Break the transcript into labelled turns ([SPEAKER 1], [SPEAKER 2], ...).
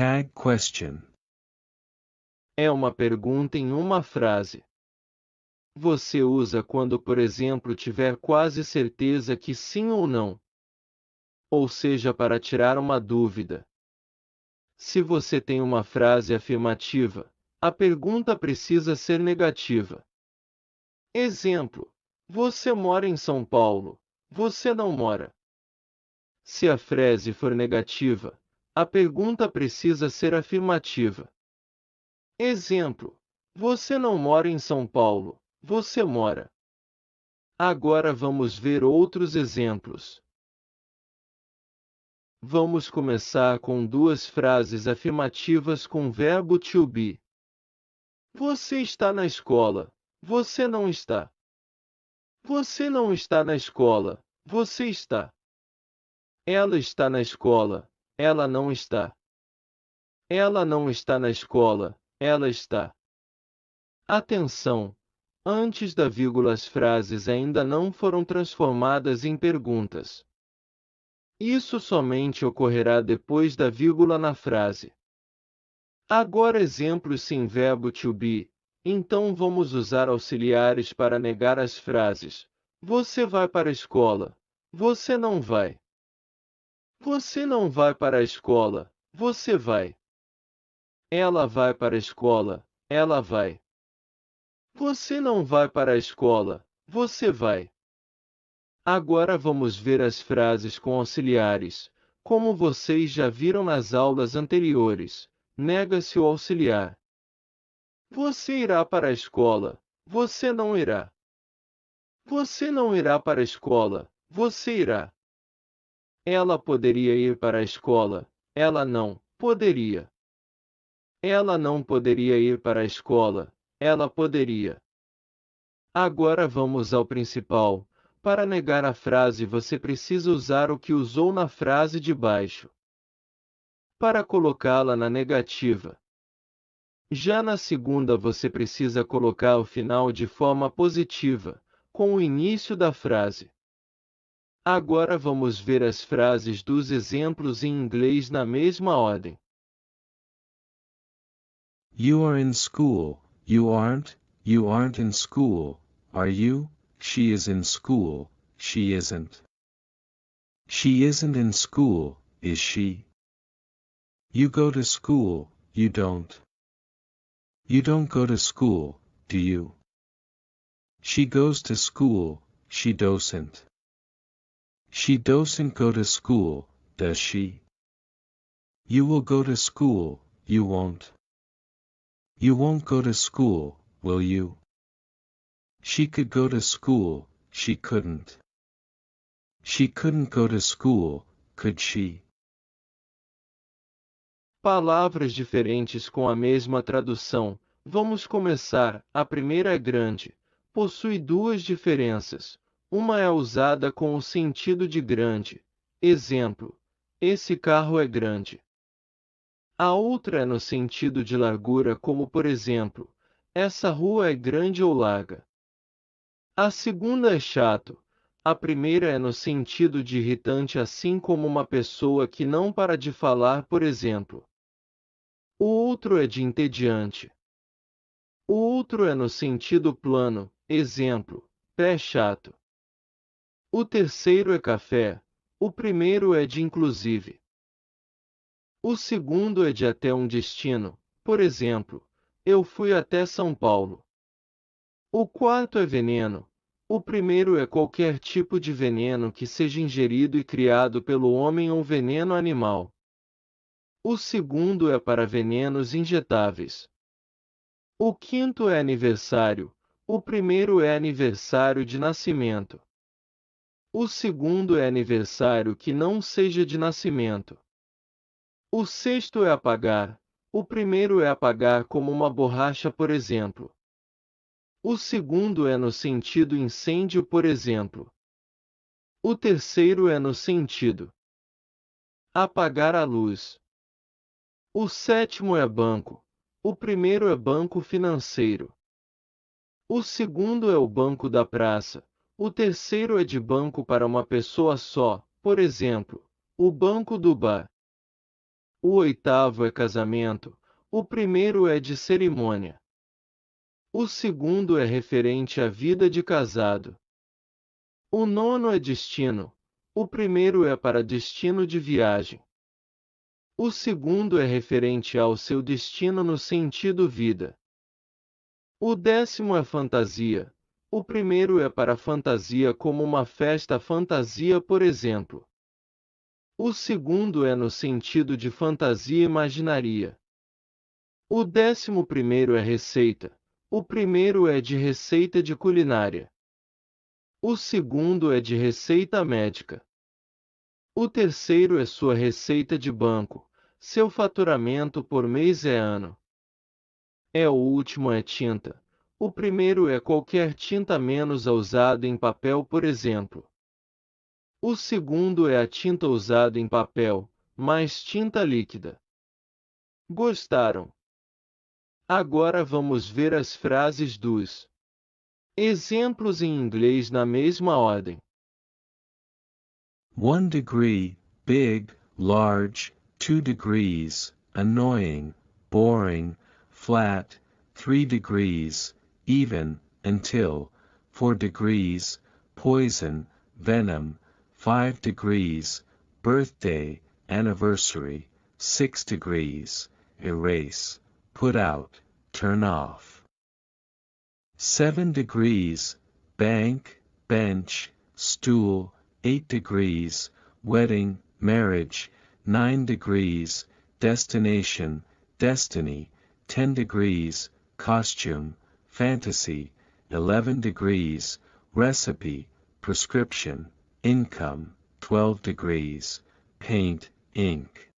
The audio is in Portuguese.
[SPEAKER 1] Tag question.
[SPEAKER 2] É uma pergunta em uma frase. Você usa quando, por exemplo, tiver quase certeza que sim ou não. Ou seja, para tirar uma dúvida. Se você tem uma frase afirmativa, a pergunta precisa ser negativa. Exemplo: você mora em São Paulo. Você não mora. Se a frase for negativa, a pergunta precisa ser afirmativa. Exemplo: você não mora em São Paulo. Você mora. Agora vamos ver outros exemplos. Vamos começar com duas frases afirmativas com o verbo to be. Você está na escola. Você não está. Você não está na escola. Você está. Ela está na escola. Ela não está. Ela não está na escola. Ela está. Atenção! Antes da vírgula as frases ainda não foram transformadas em perguntas. Isso somente ocorrerá depois da vírgula na frase. Agora exemplos sem verbo to be. Então vamos usar auxiliares para negar as frases. Você vai para a escola. Você não vai. Você não vai para a escola. Você vai. Ela vai para a escola. Ela vai. Você não vai para a escola. Você vai. Agora vamos ver as frases com auxiliares. Como vocês já viram nas aulas anteriores, nega-se o auxiliar. Você irá para a escola. Você não irá. Você não irá para a escola. Você irá. Ela poderia ir para a escola. Ela não poderia. Ela não poderia ir para a escola. Ela poderia. Agora vamos ao principal. Para negar a frase você precisa usar o que usou na frase de baixo. Para colocá-la na negativa. Já na segunda você precisa colocar o final de forma positiva, com o início da frase. Agora vamos ver as frases dos exemplos em inglês na mesma ordem.
[SPEAKER 1] You are in school. You aren't. You aren't in school, are you? She is in school. She isn't. She isn't in school, is she? You go to school. You don't. You don't go to school, do you? She goes to school. She doesn't. She doesn't go to school, does she? You will go to school. You won't. You won't go to school, will you? She could go to school. She couldn't. She couldn't go to school, could she?
[SPEAKER 2] Palavras diferentes com a mesma tradução. Vamos começar. A primeira é grande. Possui duas diferenças. Uma é usada com o sentido de grande. Exemplo: esse carro é grande. A outra é no sentido de largura, como por exemplo: essa rua é grande ou larga. A segunda é chato. A primeira é no sentido de irritante, assim como uma pessoa que não para de falar, por exemplo. O outro é de entediante. O outro é no sentido plano, exemplo: pé chato. O terceiro é café. O primeiro é de inclusive. O segundo é de até um destino, por exemplo: eu fui até São Paulo. O quarto é veneno. O primeiro é qualquer tipo de veneno que seja ingerido e criado pelo homem ou veneno animal. O segundo é para venenos injetáveis. O quinto é aniversário. O primeiro é aniversário de nascimento. O segundo é aniversário que não seja de nascimento. O sexto é apagar. O primeiro é apagar como uma borracha, por exemplo. O segundo é no sentido incêndio, por exemplo. O terceiro é no sentido apagar a luz. O sétimo é banco. O primeiro é banco financeiro. O segundo é o banco da praça. O terceiro é de banco para uma pessoa só, por exemplo, o banco do bar. O 8º é casamento, o primeiro é de cerimônia. O segundo é referente à vida de casado. O 9º é destino, o primeiro é para destino de viagem. O segundo é referente ao seu destino no sentido vida. O 10º é fantasia, o primeiro é para fantasia como uma festa fantasia, por exemplo. O segundo é no sentido de fantasia imaginaria. O 11º é receita, o primeiro é de receita de culinária. O segundo é de receita médica. O terceiro é sua receita de banco, seu faturamento por mês é ano. O último é tinta. O primeiro é qualquer tinta menos a usada em papel, por exemplo. O segundo é a tinta usada em papel, mais tinta líquida. Gostaram? Agora vamos ver as frases dos exemplos em inglês na mesma ordem.
[SPEAKER 1] 1 degree, big, large, 2 degrees, annoying, boring, flat, 3 degrees, even, until, 4 degrees, poison, venom, 5 degrees, birthday, anniversary, 6 degrees, erase, put out, turn off. 7 degrees, bank, bench, stool, 8 degrees, wedding, marriage, 9 degrees, destination, destiny, 10 degrees, costume, fantasy, 11 degrees, recipe, prescription, income, 12 degrees, paint, ink.